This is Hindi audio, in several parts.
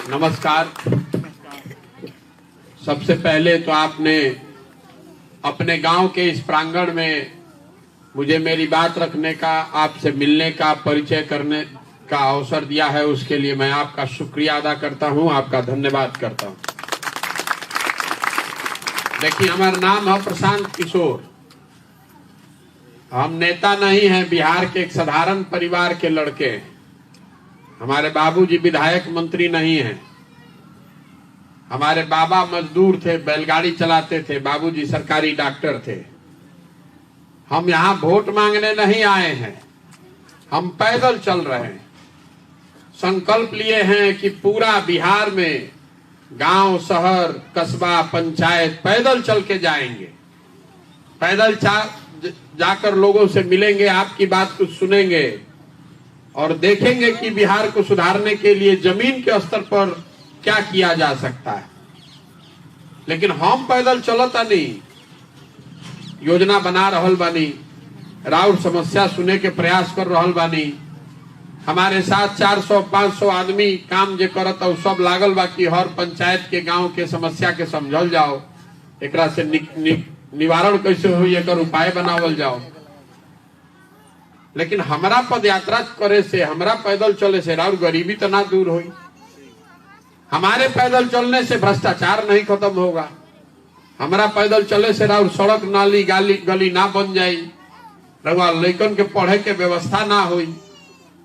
नमस्कार। सबसे पहले तो आपने अपने गांव के इस प्रांगण में मुझे मेरी बात रखने का, आपसे मिलने का, परिचय करने का अवसर दिया है, उसके लिए मैं आपका शुक्रिया अदा करता हूं, आपका धन्यवाद करता हूं। देखिए, हमारा नाम है प्रशांत किशोर। हम नेता नहीं हैं, बिहार के एक साधारण परिवार के लड़के हैं। हमारे बाबूजी विधायक मंत्री नहीं हैं। हमारे बाबा मजदूर थे, बैलगाड़ी चलाते थे। बाबूजी सरकारी डॉक्टर थे। हम यहाँ वोट मांगने नहीं आए हैं, हम पैदल चल रहे हैं। संकल्प लिए हैं कि पूरा बिहार में गांव, शहर, कस्बा, पंचायत पैदल चल के जाएंगे। पैदल जाकर लोगों से मिलेंगे, आपकी बात को सुनेंगे और देखेंगे कि बिहार को सुधारने के लिए जमीन के स्तर पर क्या किया जा सकता है। लेकिन हम पैदल चलता नहीं, योजना बना रहल बानी, राउर समस्या सुने के प्रयास कर रहल बानी। हमारे साथ 400-500 आदमी काम जे करत है, सब लागल बा कि हर पंचायत के गांव के समस्या के समझल जाओ, एकरा से निवारण कैसे हो, एकर उपाय बनावल जाओ। लेकिन हमारा पद यात्रा करे से, हमारा पैदल चले से राउर गरीबी तो ना दूर हुई। हमारे पैदल चलने से भ्रष्टाचार नहीं खत्म होगा। हमारा पैदल चले से राउर सड़क, नाली, गली ना बन जाई, रउआ लइकन के पढ़े के व्यवस्था ना हुई,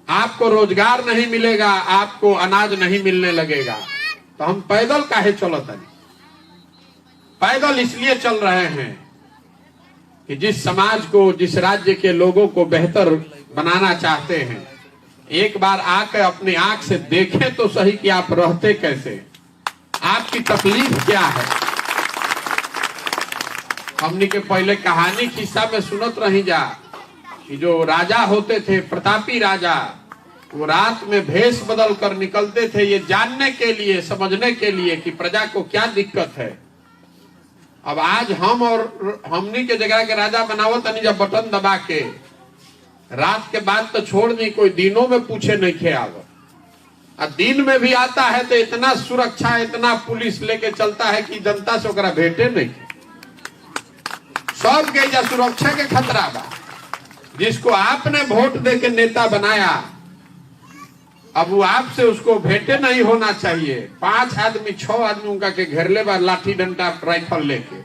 आपको रोजगार नहीं मिलेगा, आपको अनाज नहीं मिलने लगेगा। तो हम पैदल काहे चलत हैं? पैदल इसलिए चल रहे हैं कि जिस समाज को, जिस राज्य के लोगों को बेहतर बनाना चाहते हैं, एक बार आकर अपनी आंख से देखें तो सही कि आप रहते कैसे, आपकी तकलीफ क्या है। हमने के पहले कहानी किस्सा में सुनत रही जा कि जो राजा होते थे, प्रतापी राजा, वो रात में भेष बदल कर निकलते थे ये जानने के लिए, समझने के लिए कि प्रजा को क्या दिक्कत है। अब आज हम और हमनी के जगह के राजा बनावत नहीं, जब बटन दबा के रात के बाद तो छोड़ दी, कोई दिनों में पूछे नहीं खे आवत। और दिन में भी आता है तो इतना सुरक्षा, इतना पुलिस लेके चलता है कि जनता से ओकरा भेंटे नहीं। सब के सुरक्षा के खतरा बा। जिसको आपने वोट दे के नेता बनाया, अब वो आपसे उसको भेंटे नहीं होना चाहिए। 5 आदमी 6 आदमी उनका के घेरले बा, लाठी डंडा राइफल लेके।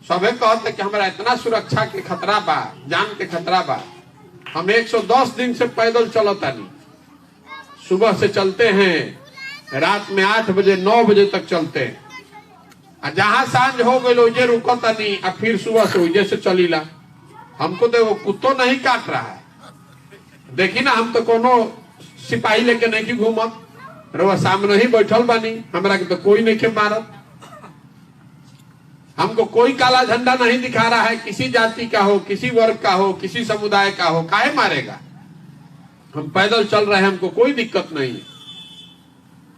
सबे कहते कि हमारा इतना सुरक्षा के खतरा बा, जान के खतरा बा। हम 110 दिन से पैदल चलता नहीं। सुबह से चलते हैं, रात में 8 बजे 9 बजे तक चलते हैं। जहां सांझ हो गई उजे रुकता नहीं, और फिर सुबह से उजे से चलीला। हमको तो वो कुत्तो नहीं काट रहा है। देखी ना, हम तो कोनो सिपाही लेके नहीं की घूमत, रउआ सामने ही बैठल बानी, हमरा के तो कोई नहीं के मारत। हमको कोई काला झंडा नहीं दिखा रहा है, किसी जाति का हो, किसी वर्ग का हो, किसी समुदाय का हो, काहे मारेगा। हम पैदल चल रहे हैं, हमको कोई दिक्कत नहीं।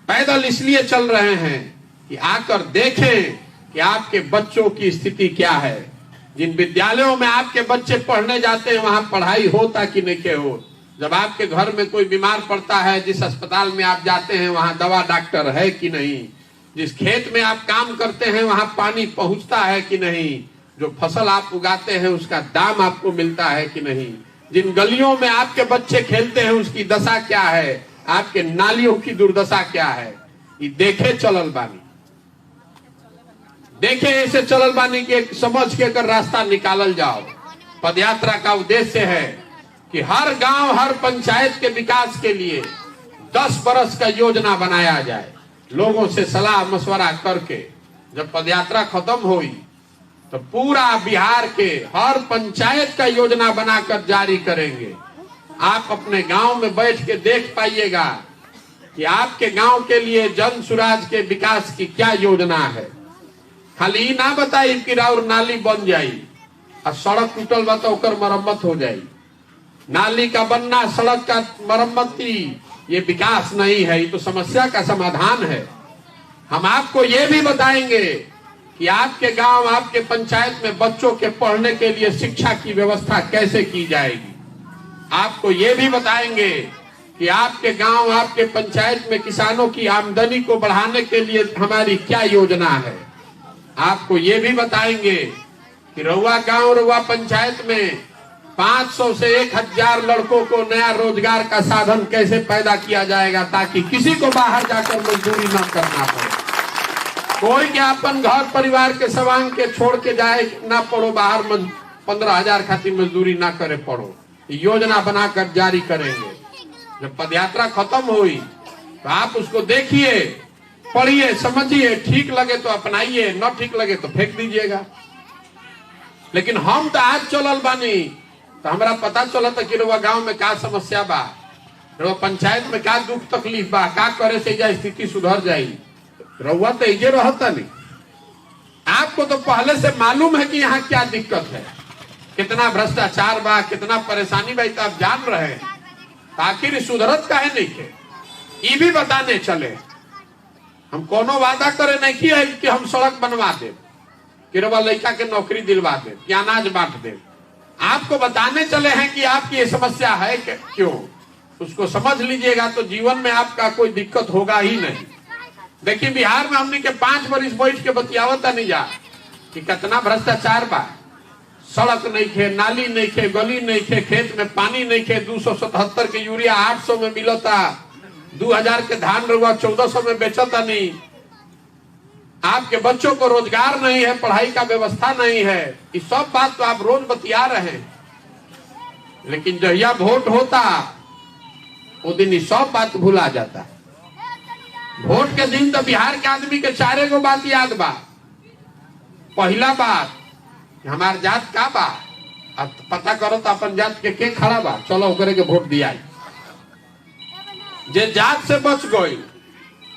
पैदल इसलिए चल रहे हैं कि आकर देखें कि आपके बच्चों की स्थिति क्या है। जिन विद्यालयों में आपके बच्चे पढ़ने जाते हैं, वहां पढ़ाई होता कि नहीं के हो। जब आपके घर में कोई बीमार पड़ता है, जिस अस्पताल में आप जाते हैं वहां दवा डॉक्टर है कि नहीं। जिस खेत में आप काम करते हैं वहां पानी पहुंचता है कि नहीं। जो फसल आप उगाते हैं उसका दाम आपको मिलता है कि नहीं। जिन गलियों में आपके बच्चे खेलते हैं उसकी दशा क्या है, आपके नालियों की दुर्दशा क्या है, ये देखे चलल बानी। देखे ऐसे चलल बानी कि समझ के कर रास्ता निकालल जाओ। पदयात्रा का उद्देश्य है कि हर गांव, हर पंचायत के विकास के लिए 10 बरस का योजना बनाया जाए। लोगों से सलाह मशवरा करके जब पदयात्रा खत्म हुई तो पूरा बिहार के हर पंचायत का योजना बनाकर जारी करेंगे। आप अपने गांव में बैठ के देख पाइएगा कि आपके गांव के लिए जन सुराज के विकास की क्या योजना है। खाली ना बताई कि राउर नाली बन जाई और सड़क टूटल बा तो ओकर मरम्मत हो जाई। नाली का बनना, सड़क का मरम्मती, ये विकास नहीं है, ये तो समस्या का समाधान है। हम आपको ये भी बताएंगे कि आपके गांव, आपके पंचायत में बच्चों के पढ़ने के लिए शिक्षा की व्यवस्था कैसे की जाएगी। आपको ये भी बताएंगे कि आपके गांव, आपके पंचायत में किसानों की आमदनी को बढ़ाने के लिए हमारी क्या योजना है। आपको ये भी बताएंगे कि रउआ गांव, रउआ पंचायत में 500 से 1000 लड़कों को नया रोजगार का साधन कैसे पैदा किया जाएगा, ताकि किसी को बाहर जाकर मजदूरी न करना पड़े। कोई के अपन घर परिवार के सवांग के छोड़ के जाए ना पड़ो, बाहर 15,000 खातिर मजदूरी ना करे पड़ो। योजना बनाकर जारी करेंगे। जब पदयात्रा खत्म हुई तो आप उसको देखिए, पढ़िए, समझिए, ठीक लगे तो अपनाइए, न ठीक लगे तो फेंक दीजिएगा। लेकिन हम तो आज चलल बानी तो हमारा पता चला था कि रउआ गांव में का समस्या बा, रउआ पंचायत में का दुख तकलीफ बा, का करे से जा स्थिति सुधर जाई। रउआ तो इजे रहता नहीं। आपको तो पहले से मालूम है कि यहाँ क्या दिक्कत है, कितना भ्रष्टाचार बा, कितना परेशानी बा, तो आप जान रहे हैं। आखिर सुधरत काहे नहीं के, ये भी बताने चले। हम कोनो वादा करे नहीं किया कि हम सड़क बनवा दे, कि रउआ लड़का के नौकरी दिलवा दे, कि अनाज बांट दे। आपको बताने चले हैं कि आपकी ये समस्या है क्यों, उसको समझ लीजिएगा तो जीवन में आपका कोई दिक्कत होगा ही नहीं। देखिए बिहार में हमने के 5 बरिस बैठ के बतियावता नहीं जा कि कितना भ्रष्टाचार बा। सड़क नहीं खे, नाली नहीं खे, गली नहीं खे, खेत में पानी नहीं खे, 277 के यूरिया 800 में मिलता, 2000 के धान रउआ 1400 में बेचता नहीं। आपके बच्चों को रोजगार नहीं है, पढ़ाई का व्यवस्था नहीं है। ये सब बात तो आप रोज बतिया रहे हैं, लेकिन जहिया वोट होता वो दिन ये सब बात भुला जाता। वोट के दिन तो बिहार के आदमी के 4 गो बात याद बा। पहला बात, हमार जात का बा, अब पता करो तो अपन जात के खड़ा बा, चलो ओकरे के वोट दिया। जे जात से बच गई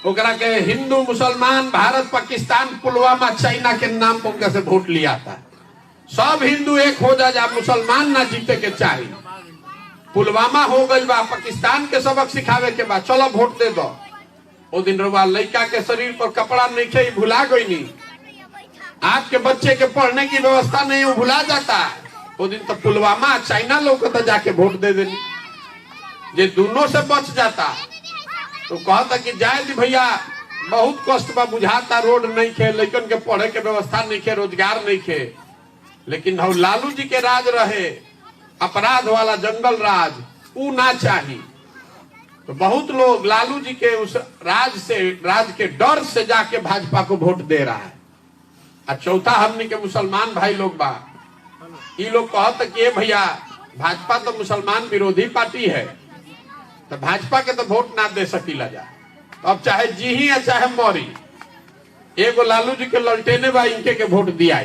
ओकरा के हिंदू, मुसलमान, भारत, पाकिस्तान, पुलवामा, चाइना के नाम पर उनका से वोट लिया था। सब हिंदू एक हो जा, मुसलमान ना जीते के चाहिए। पुलवामा हो गई बा, पाकिस्तान के सबक सिखावे के बाद चलो वोट दे दो। वो दिन रउआ लड़का के शरीर पर कपड़ा नहीं खे, भुला गई नहीं। आपके बच्चे के पढ़ने की व्यवस्था नहीं, वो भुला जाता। वो दिन तो पुलवामा, चाइना लोग तो जाके वोट दे देनी। जे दोनों से बच जाता तो कहता कि जाए दी भैया, बहुत कष्ट बा, बुझाता, रोड नहीं खे, लड़कन के पढ़े के व्यवस्था नहीं खे, रोजगार नहीं खे। लेकिन हम लालू जी के राज रहे, अपराध वाला जंगल राज, वो ना चाहिए। तो बहुत लोग लालू जी के उस राज के डर से जाके भाजपा को वोट दे रहा है। और चौथा हमने के मुसलमान भाई लोग बा, ये लोग कहते कि भैया भाजपा तो मुसलमान विरोधी पार्टी है, तो भाजपा के तो वोट ना दे सकीला जा। तो अब चाहे जी ही या चाहे मौरी, एगो लालू जी के ललटेने बा, इनके के वोट दिया।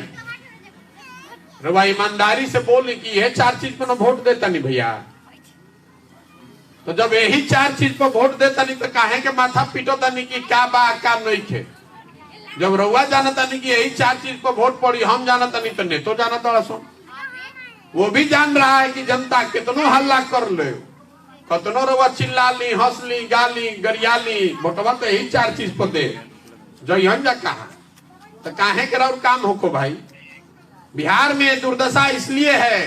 रउआ ईमानदारी से बोली कि यह 4 चीज पर वोट देता नहीं भैया। तो जब यही 4 चीज पर वोट देता नहीं तो काहे के माथा पीटोता नहीं कि क्या बा क्या नहीं खे। जब रउआ जानता नहीं कि यही 4 चीज पर वोट पड़ी, हम जानता नहीं तो नेतो जानता सुन। वो भी जान रहा है कि जनता कितनो हल्ला कर ले, कतनो रउआ चिल्ला ली, हंस ली, गाली, गरियाली, वोटवा तो यही 4 चीज पर दे जो जा कहा। तो काहे के और काम होको भाई। बिहार में दुर्दशा इसलिए है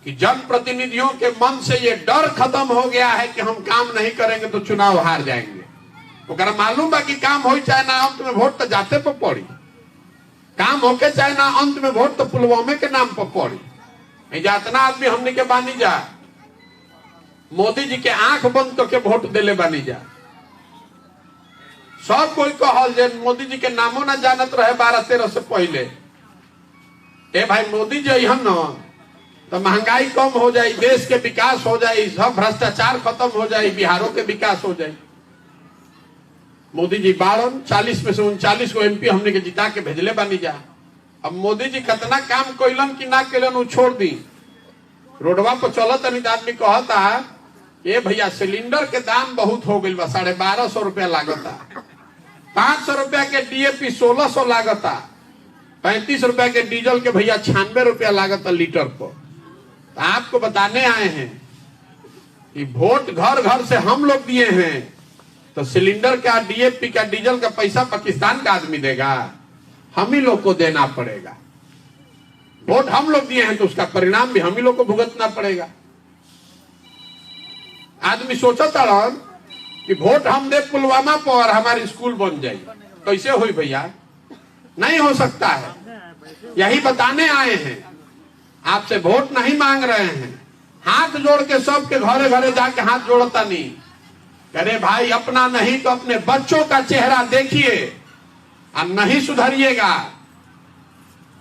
कि जनप्रतिनिधियों के मन से ये डर खत्म हो गया है कि हम काम नहीं करेंगे तो चुनाव हार जाएंगे। ओकरा मालूम बा कि काम हो चाहे ना, अंत में वोट तो जाते पर पड़ी। काम होके चाहे ना, अंत में वोट तो पुलवामे के नाम पर पड़ी। जितना आदमी हमने के बानी जा, मोदी जी के आंख बंद करके वोट दिले बानी जा। सब कोई कहल जे मोदी जी के नामों ना जानत रहे 12-13 से पहले। ए भाई मोदी जी अहन न तो महंगाई कम हो जाए, देश के विकास हो जाए, सब भ्रष्टाचार खत्म हो जाए, बिहारों के विकास हो जाए। मोदी जी 40 में से 39 को MP हमने के जिता के भेजले बानी जा। अब मोदी जी कितना काम कैलन कि ना कैलन वो छोड़ दी। रोडवा पर चलत नहीं तो आदमी कहता ये भैया सिलेंडर के दाम बहुत हो गई बा, 1250 रुपया लागता, 500 रुपया के DAP 1600 लागता, 35 रुपया के डीजल के भैया 96 रुपया लागता लीटर पर। तो आपको बताने आए हैं कि वोट घर घर से हम लोग दिए हैं, तो सिलेंडर का, DAP का, डीजल का पैसा पाकिस्तान का आदमी देगा, हम ही लोग को देना पड़ेगा। वोट हम लोग दिए हैं तो उसका परिणाम भी हम ही लोग को भुगतना पड़ेगा। आदमी सोचता रहन कि वोट हम दे पुलवामा पर हमारे स्कूल बन जाए, कैसे हुई भैया? नहीं हो सकता है। यही बताने आए हैं, आपसे वोट नहीं मांग रहे हैं। हाथ जोड़ के सबके घरे घरे जाके हाथ जोड़ता नहीं, अरे भाई अपना नहीं तो अपने बच्चों का चेहरा देखिए और नहीं सुधरिएगा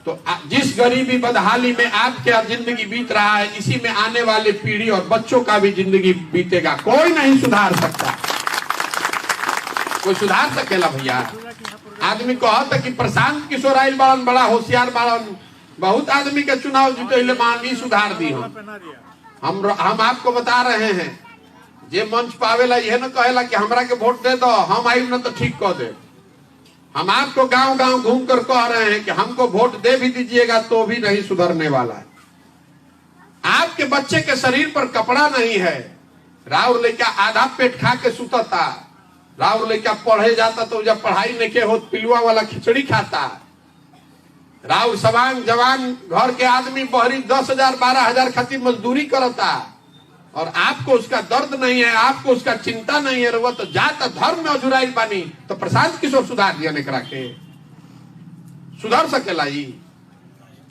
तो जिस गरीबी बदहाली में आपके जिंदगी बीत रहा है, इसी में आने वाले पीढ़ी और बच्चों का भी जिंदगी बीतेगा। कोई नहीं सुधार सकता, कोई सुधार सकेला भैया? आदमी कहता कि प्रशांत किशोर आइल बाड़न, बड़ा होशियार बाड़न, बहुत आदमी के चुनाव जीते मान सुधार दी। हम आपको बता रहे हैं, जे मंच पावेला यह न कहेला कि हमरा के वोट दे दो, हम आई न तो ठीक कह दे। हम आपको गांव गांव घूम कर कह रहे हैं कि हमको वोट दे भी दीजिएगा तो भी नहीं सुधरने वाला है। आपके बच्चे के शरीर पर कपड़ा नहीं है, राउर लड़का आधा पेट खा के सुतता, राउर लड़का पढ़े जाता तो जब पढ़ाई नहीं के हो पिलुआ वाला खिचड़ी खाता, राउर सवांग जवान घर के आदमी बहरी 10,000 12,000 खातिर मजदूरी करता और आपको उसका दर्द नहीं है, आपको उसका चिंता नहीं है। वो तो जात धर्म में अजुराइल बानी, तो प्रशांत किशोर सुधार दिया निकरा के सुधर सकेला जी?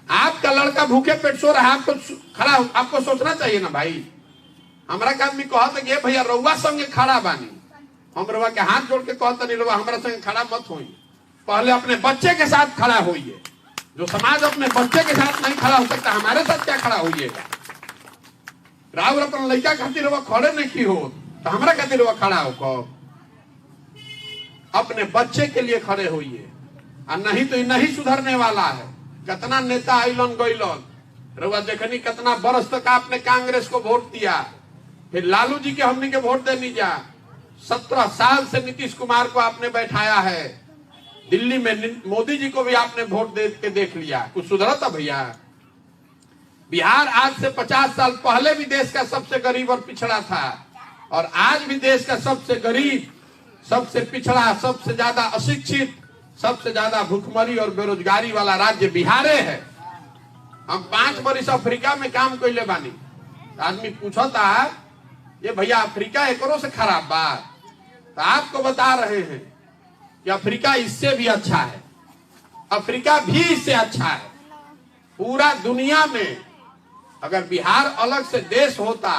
आपका लड़का भूखे पेट सो रहा है, आपको खड़ा आपको सोचना चाहिए ना भाई। हमारा का आदमी कहता कि भैया रउआ संगे खड़ा बानी, हम रउआ के हाथ जोड़ के कहता नहीं रउआ हमारा संगे खड़ा मत होई, पहले अपने बच्चे के साथ खड़ा होइए। जो समाज अपने बच्चे के साथ नहीं खड़ा हो सकता, हमारे साथ क्या खड़ा होइएगा? राहुल अपना लड़का खातिर वो खड़े नहीं हो तो हमारा खातिर वो खड़ा हो कब? अपने बच्चे के लिए खड़े होइए, और नहीं तो नहीं सुधरने वाला है। कितना नेता आइलन गइलन, रउआ देखनी कितना बरस तक आपने कांग्रेस को वोट दिया, फिर लालू जी के हमने के वोट देनी जा। 17 साल से नीतीश कुमार को आपने बैठाया है, दिल्ली में मोदी जी को भी आपने वोट दे के देख लिया, कुछ सुधरता भैया? बिहार आज से 50 साल पहले भी देश का सबसे गरीब और पिछड़ा था, और आज भी देश का सबसे गरीब, सबसे पिछड़ा, सबसे ज्यादा अशिक्षित, सबसे ज्यादा भूखमरी और बेरोजगारी वाला राज्य बिहार है। हम 5 वर्ष अफ्रीका में काम कैले बानी, आदमी पूछता ये भैया अफ्रीका एकरों से खराब बात? तो आपको बता रहे हैं कि अफ्रीका इससे भी अच्छा है, अफ्रीका भी इससे अच्छा है। पूरा दुनिया में अगर बिहार अलग से देश होता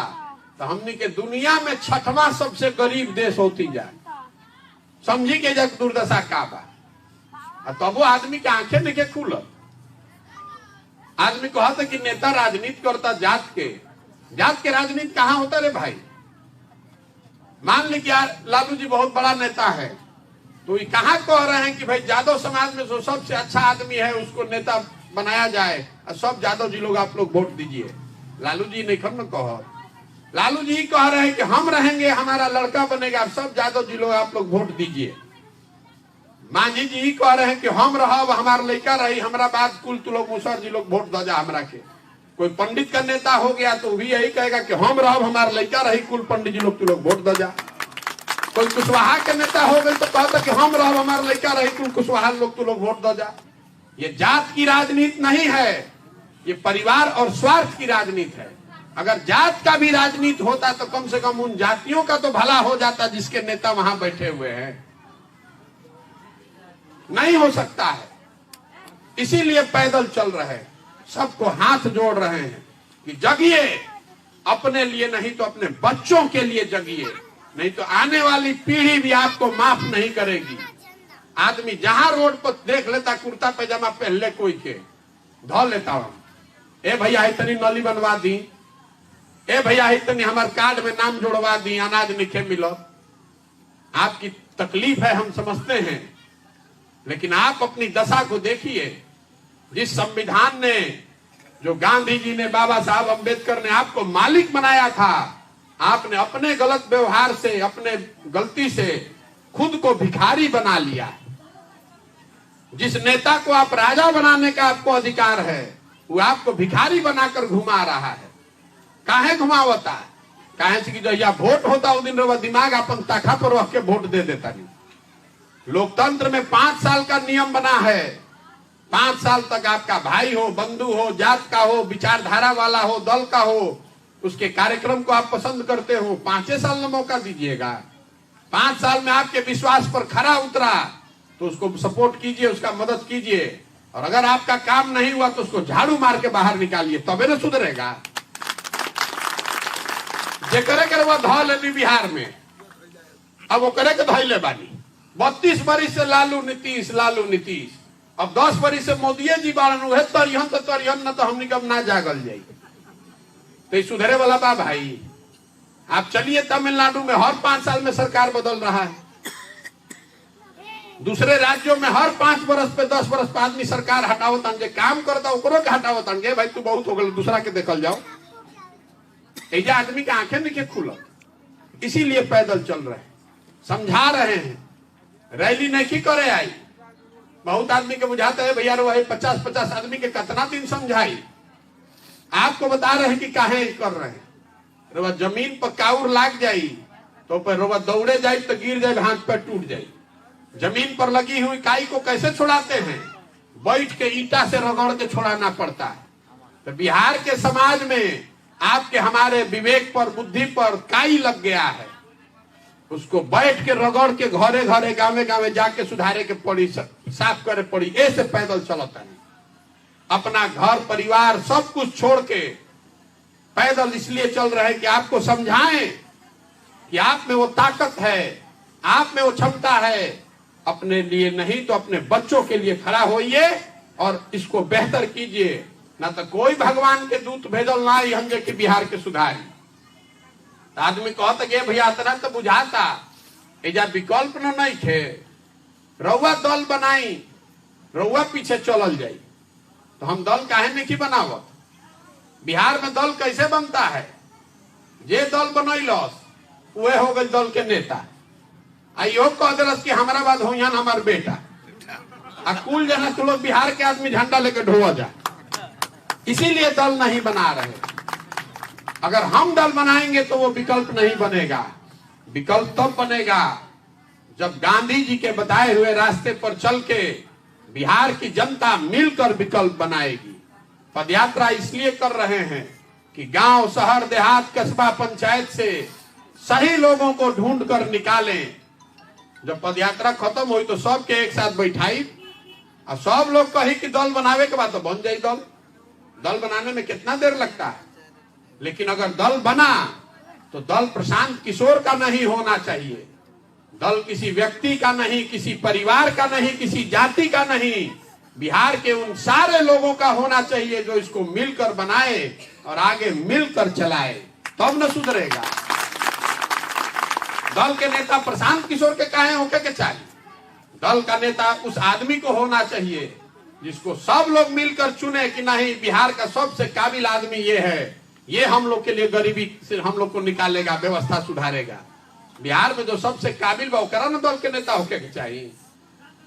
तो हमने के दुनिया में 6वां सबसे गरीब देश होती जाए। समझी के जब दुर्दशा का बा, तब वो आदमी के आंखें नहीं खुल। आदमी कहता कि नेता राजनीति करता जात के राजनीति कहाँ होता रे भाई? मान ली कि यार लालू जी बहुत बड़ा नेता है, तो ये कहाँ कह रहे हैं कि भाई यादव समाज में जो सबसे अच्छा आदमी है उसको नेता बनाया जाए और सब यादव जी लोग आप लोग वोट दीजिए? लालू जी नहीं खम न कहो, लालू जी कह रहे हैं कि हम रहेंगे, हमारा लड़का बनेगा, सब यादव जी लोग आप लोग वोट दीजिए। मांझी जी कह रहे हैं कि हम रहब, हमारा लड़का रही, हमारा बात कुल तू लोग मुसर जी लोग वोट दो जा हमरा के। कोई पंडित का नेता हो गया तो भी यही कहेगा कि हम रहब, हमारा लड़का रही, कुल पंडित जी लोग तू लोग वोट दो जा। कोई कुशवाहा के नेता हो गए तो कहता कि हम रहब, हमारा लड़का रही, कुल कुशवाहा लोग तू लोग वोट दो जा। ये जात की राजनीति नहीं है, ये परिवार और स्वार्थ की राजनीति है। अगर जात का भी राजनीति होता तो कम से कम उन जातियों का तो भला हो जाता जिसके नेता वहां बैठे हुए हैं। नहीं हो सकता है, इसीलिए पैदल चल रहे, सबको हाथ जोड़ रहे हैं कि जगिए, अपने लिए नहीं तो अपने बच्चों के लिए जगिए, नहीं तो आने वाली पीढ़ी भी आपको माफ नहीं करेगी। आदमी जहां रोड पर देख लेता कुर्ता पैजामा पहले कोई के धो लेता हम, ए भैया इतनी नली बनवा दी, ए भैया इतनी हमारे कार्ड में नाम जोड़वा दी, अनाज नहीं मिलो। आपकी तकलीफ है, हम समझते हैं, लेकिन आप अपनी दशा को देखिए। जिस संविधान ने, जो गांधी जी ने, बाबा साहब अम्बेडकर ने आपको मालिक बनाया था, आपने अपने गलत व्यवहार से, अपने गलती से खुद को भिखारी बना लिया। जिस नेता को आप राजा बनाने का आपको अधिकार है, वो आपको भिखारी बनाकर घुमा रहा है। काहे घुमावता? काहे से कि जो या वोट होता उस दिन वो दिमाग अपन ताखा पर रख के वोट दे देता नहीं। लोकतंत्र में 5 साल का नियम बना है, 5 साल तक आपका भाई हो, बंधु हो, जात का हो, विचारधारा वाला हो, दल का हो, उसके कार्यक्रम को आप पसंद करते हो, 5 साल में मौका दीजिएगा। 5 साल में आपके विश्वास पर खरा उतरा तो उसको सपोर्ट कीजिए, उसका मदद कीजिए। और अगर आपका काम नहीं हुआ तो उसको झाड़ू मार के बाहर निकालिए, तबे ना सुधरेगा। जे करे करे वो धौ लेनी बिहार में, अब वो करे के धैले बानी। 32 बरिस से लालू नीतीश, अब 10 बरिस से मोदी जी बाड़न, उहे तरिहन तो तरिहन, न तो हमनी कब ना जागल जाई। तो सुधरे वाला बा भाई। आप चलिए तमिलनाडु में हर 5 साल में सरकार बदल रहा है। दूसरे राज्यों में हर 5 बरस पे 10 बरस पे आदमी सरकार हटावत, जे काम करता ओकरो के हटावत, भाई तू बहुत हो गल, दूसरा के देखल जाओ। ऐजा आदमी के आंखें नहीं खुलत, इसीलिए पैदल चल रहे हैं, समझा रहे हैं। रैली नहीं करे आई। बहुत आदमी के बुझाता है भैया वही 50-50 आदमी के कितना दिन समझाई। आपको बता रहे हैं कि काहे कर रहे हैं। रोवा जमीन पर काउर लाग जाई तो पर रोवा दौड़े जाए तो गिर जाए, हाथ पैर टूट जाए। जमीन पर लगी हुई काई को कैसे छोड़ाते हैं? बैठ के ईटा से रगड़ के छोड़ाना पड़ता है। तो बिहार के समाज में आपके हमारे विवेक पर, बुद्धि पर काई लग गया है, उसको बैठ के रगड़ के घरे घरे गावे गावे जाके सुधारे के पड़ी, साफ करे पड़ी। ऐसे पैदल चलता है। अपना घर परिवार सब कुछ छोड़ के पैदल इसलिए चल रहे हैं कि आपको समझाएं कि आप में वो ताकत है, आप में वो क्षमता है। अपने लिए नहीं तो अपने बच्चों के लिए खड़ा होइए और इसको बेहतर कीजिए। ना तो कोई भगवान के दूत भेजल ना हम जे कि बिहार के सुधारी। तो आदमी कहता कि भैया इतना तो बुझाता, एजा विकल्प न नहीं थे, रउआ दल बनाई, रउआ पीछे चलल जाई। तो हम दल काहे नहीं बनावत? बिहार में दल कैसे बनता है? जे दल बनैलस वह हो गई दल के नेता। आइयो कह दिलस कि हमारा बाद हो हमार बेटा, आ कुल जना तो लोग बिहार के आदमी झंडा लेके ढोआ जा। इसीलिए दल नहीं बना रहे। अगर हम दल बनाएंगे तो वो विकल्प नहीं बनेगा। विकल्प तब बनेगा जब गांधी जी के बताए हुए रास्ते पर चल के बिहार की जनता मिलकर विकल्प बनाएगी। पदयात्रा इसलिए कर रहे हैं कि गांव, शहर, देहात, कस्बा, पंचायत से सही लोगों को ढूंढ कर निकालें। जब पदयात्रा खत्म हुई तो सबके एक साथ बैठाई और सब लोग कही कि दल बनावे के बाद तो बन जाए दल। दल बनाने में कितना देर लगता है, लेकिन अगर दल बना तो दल प्रशांत किशोर का नहीं होना चाहिए। दल किसी व्यक्ति का नहीं, किसी परिवार का नहीं, किसी जाति का नहीं, बिहार के उन सारे लोगों का होना चाहिए जो इसको मिलकर बनाए और आगे मिलकर चलाए, तब न सुधरेगा। दल के नेता प्रशांत किशोर के काहे होके के चाहिए? दल का नेता उस आदमी को होना चाहिए जिसको सब लोग मिलकर चुने कि नहीं, बिहार का सबसे काबिल आदमी ये है, ये हम लोग के लिए गरीबी से हम लोग को निकालेगा, व्यवस्था सुधारेगा। बिहार में जो सबसे काबिल बा ओकरा न दल के नेता होके के चाहिए।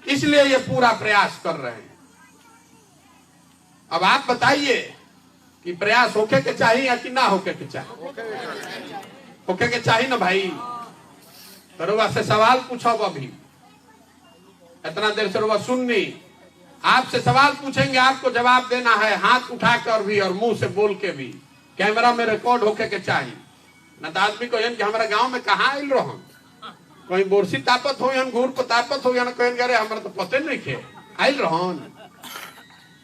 इसलिए ये पूरा प्रयास कर रहे हैं। अब आप बताइए कि प्रयास होके के चाहिए या कि ना होके के चाहिए? होके के चाहिए ना भाई। तो रुआ से सवाल पूछो, अभी इतना देर से रुआ सुननी, आपसे सवाल पूछेंगे, आपको जवाब देना है, हाथ उठाकर भी और मुंह से बोल के भी। कैमरा में रिकॉर्ड होके के चाहिए। न तो आदमी कहें कि हमारा गांव में कहाँ आयल रहो, कहीं बोरसी तापत हो, घूर पर तापत हो, कहें अरे हमारा तो पते नहीं खे आयल रहो।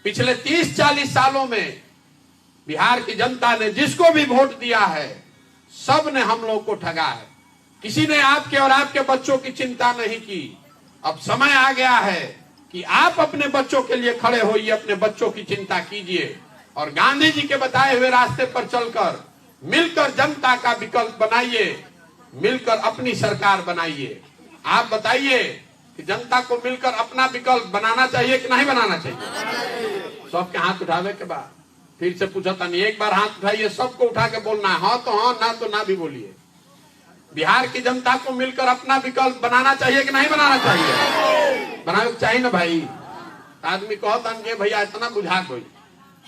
पिछले 30-40 सालों में बिहार की जनता ने जिसको भी वोट दिया है, सब ने हम लोग को ठगा है। किसी ने आपके और आपके बच्चों की चिंता नहीं की। अब समय आ गया है कि आप अपने बच्चों के लिए खड़े होइए, अपने बच्चों की चिंता कीजिए और गांधी जी के बताए हुए रास्ते पर चलकर मिलकर जनता का विकल्प बनाइए, मिलकर अपनी सरकार बनाइए। आप बताइए कि जनता को मिलकर अपना विकल्प बनाना चाहिए कि नहीं बनाना चाहिए? सबके हाथ उठावे के बाद फिर से पूछा था, नहीं एक बार हाथ उठाइए, सबको उठा के बोलना है, हाँ तो हाँ, ना तो ना भी बोलिए। बिहार की जनता को मिलकर अपना विकल्प बनाना चाहिए कि नहीं बनाना चाहिए? बनाना चाहिए ना भाई। आदमी कहता है भैया इतना बुझा गई,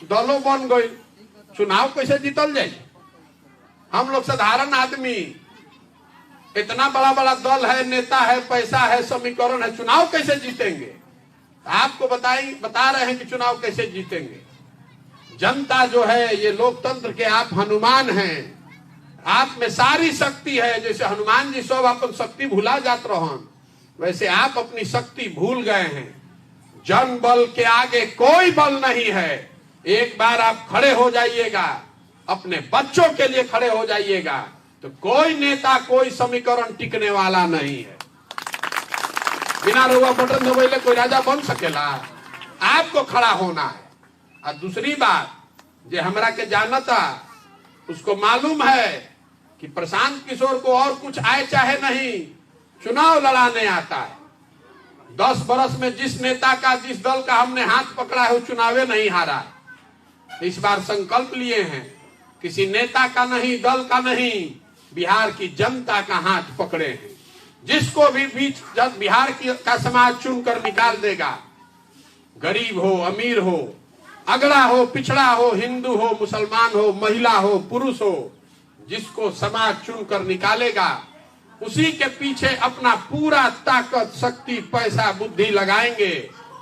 दलों बन गई, चुनाव कैसे जीतल जाए? हम लोग साधारण आदमी, इतना बड़ा बड़ा दल है, नेता है, पैसा है, समीकरण है, चुनाव कैसे जीतेंगे? आपको बता रहे हैं कि चुनाव कैसे जीतेंगे। जनता जो है, ये लोकतंत्र के आप हनुमान हैं, आप में सारी शक्ति है। जैसे हनुमान जी सब अपन शक्ति भुला जात रहन, वैसे आप अपनी शक्ति भूल गए हैं। जन बल के आगे कोई बल नहीं है। एक बार आप खड़े हो जाइएगा, अपने बच्चों के लिए खड़े हो जाइएगा, तो कोई नेता, कोई समीकरण टिकने वाला नहीं है। बिना रुआ बटन दबाइले कोई राजा बन सकेला? आपको खड़ा होना है। और दूसरी बात, जो हमरा के जानता उसको मालूम है कि प्रशांत किशोर को और कुछ आए चाहे नहीं, चुनाव लड़ाने आता है। 10 बरस में जिस नेता का, जिस दल का हमने हाथ पकड़ा है, वो चुनावे नहीं हारा। इस बार संकल्प लिए हैं, किसी नेता का नहीं, दल का नहीं, बिहार की जनता का हाथ पकड़े हैं। जिसको भी बीच बिहार का समाज चुनकर निकाल देगा, गरीब हो, अमीर हो, अगड़ा हो, पिछड़ा हो, हिंदू हो, मुसलमान हो, महिला हो, पुरुष हो, जिसको समाज चुनकर निकालेगा, उसी के पीछे अपना पूरा ताकत, शक्ति, पैसा, बुद्धि लगाएंगे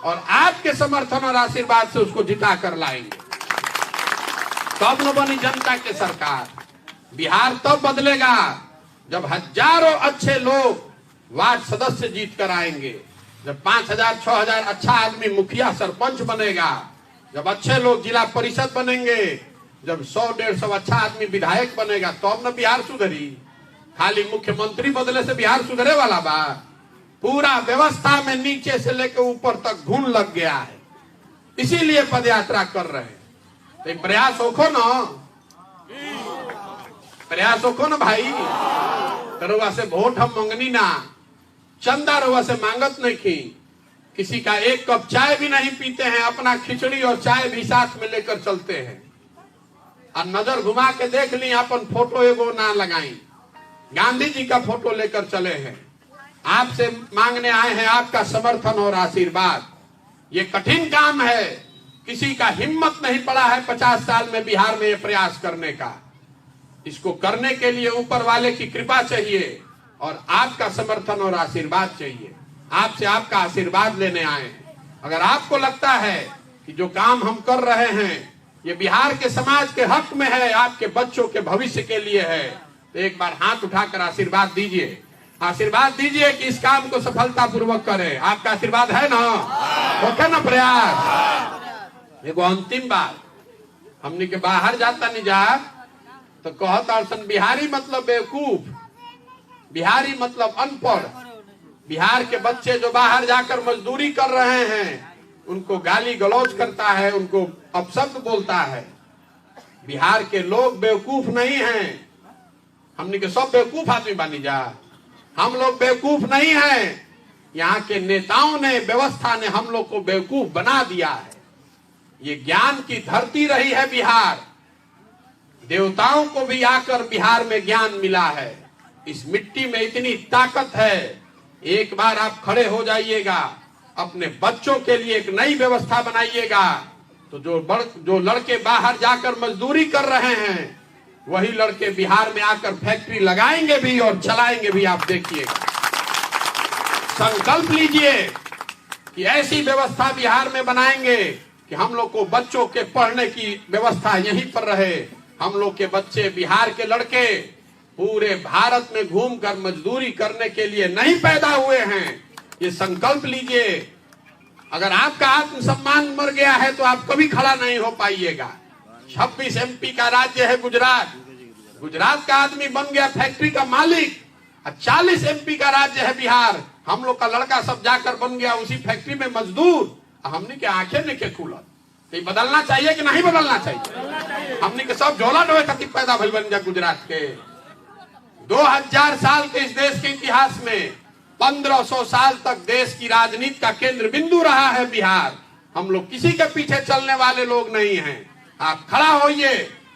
और आपके समर्थन और आशीर्वाद से उसको जिता कर लाएंगे। तब न बनी जनता के सरकार। बिहार तब बदलेगा जब हजारों अच्छे लोग वार्ड सदस्य जीत कर आएंगे, जब 5000, 6000 अच्छा आदमी मुखिया, सरपंच बनेगा, जब अच्छे लोग जिला परिषद बनेंगे, जब 100-150 अच्छा आदमी विधायक बनेगा, तब न बिहार सुधरी। खाली मुख्यमंत्री बदले से बिहार सुधरे वाला बा? पूरा व्यवस्था में नीचे से लेकर ऊपर तक घुन लग गया है। इसीलिए पदयात्रा कर रहे हैं। तो प्रयास होखो ना, प्रयास होखो ना भाई। रुआ से वोट हम मंगनी ना, चंदा रुआ से मांगत नहीं की, किसी का एक कप चाय भी नहीं पीते हैं, अपना खिचड़ी और चाय भी साथ में लेकर चलते हैं। और नजर घुमा के देख ली, अपन फोटो एगो ना लगाई, गांधी जी का फोटो लेकर चले हैं। आपसे मांगने आए हैं आपका समर्थन और आशीर्वाद। ये कठिन काम है, किसी का हिम्मत नहीं पड़ा है 50 साल में बिहार में ये प्रयास करने का। इसको करने के लिए ऊपर वाले की कृपा चाहिए और आपका समर्थन और आशीर्वाद चाहिए। आपसे आपका आशीर्वाद लेने आए हैं। अगर आपको लगता है कि जो काम हम कर रहे हैं ये बिहार के समाज के हक में है, आपके बच्चों के भविष्य के लिए है, तो एक बार हाथ उठाकर आशीर्वाद दीजिए। आशीर्वाद दीजिए कि इस काम को सफलता पूर्वक करें। आपका आशीर्वाद है ना? होगा ना प्रयास? एगो अंतिम बात, हमने के बाहर जाता नहीं जा तो कहता बिहारी मतलब बेवकूफ, बिहारी मतलब अनपढ़। बिहार के बच्चे जो बाहर जाकर मजदूरी कर रहे हैं उनको गाली गलौज करता है, उनको अपशब्द बोलता है। बिहार के लोग बेवकूफ नहीं हैं। हमने के सब बेवकूफ आदमी बनी जा, हम लोग बेवकूफ नहीं हैं। यहाँ के नेताओं ने, व्यवस्था ने हम लोग को बेवकूफ बना दिया है। ये ज्ञान की धरती रही है बिहार। देवताओं को भी आकर बिहार में ज्ञान मिला है। इस मिट्टी में इतनी ताकत है। एक बार आप खड़े हो जाइएगा, अपने बच्चों के लिए एक नई व्यवस्था बनाइएगा, तो जो लड़के बाहर जाकर मजदूरी कर रहे हैं वही लड़के बिहार में आकर फैक्ट्री लगाएंगे भी और चलाएंगे भी। आप देखिएगा, संकल्प लीजिए कि ऐसी व्यवस्था बिहार में बनाएंगे कि हम लोग को बच्चों के पढ़ने की व्यवस्था यहीं पर रहे। हम लोग के बच्चे, बिहार के लड़के पूरे भारत में घूमकर मजदूरी करने के लिए नहीं पैदा हुए हैं। ये संकल्प लीजिए। अगर आपका आत्मसम्मान मर गया है तो आप कभी खड़ा नहीं हो पाइएगा। 26 MP का राज्य है गुजरात, गुजरात का आदमी बन गया फैक्ट्री का मालिक। 40 MP का राज्य है बिहार, हम लोग का लड़का सब जाकर बन गया उसी फैक्ट्री में मजदूर। हमने के आंखें नहीं खुला। तो बदलना चाहिए कि नहीं बदलना चाहिए? हमने के सब झोला डोए खातिर पैदा भइल बन जा गुजरात के। 2000 साल के इस देश के इतिहास में 1500 साल तक देश की राजनीति का केंद्र बिंदु रहा है बिहार। हम लोग किसी के पीछे चलने वाले लोग नहीं हैं। आप खड़ा होइए,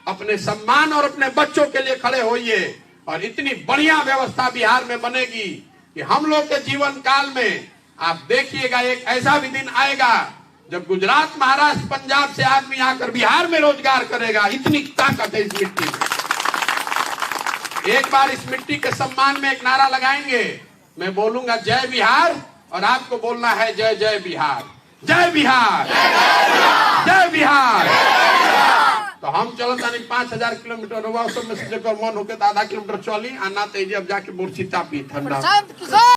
अपने सम्मान और अपने बच्चों के लिए खड़े होइए और इतनी बढ़िया व्यवस्था बिहार में बनेगी कि हम लोग के जीवन काल में आप देखिएगा एक ऐसा भी दिन आएगा जब गुजरात, महाराष्ट्र, पंजाब से आदमी आकर बिहार में रोजगार करेगा। इतनी ताकत है इस मिट्टी में। एक बार इस मिट्टी के सम्मान में एक नारा लगाएंगे। मैं बोलूंगा जय बिहार और आपको बोलना है जय जय बिहार। जय बिहार, जय बिहार। तो हम चलत यानी 5000 किलोमीटर हुआ, सब में से जेकर मन होके तो आधा किलोमीटर चली, आना तेजी अब जाके बुरसी चापी ठंडा।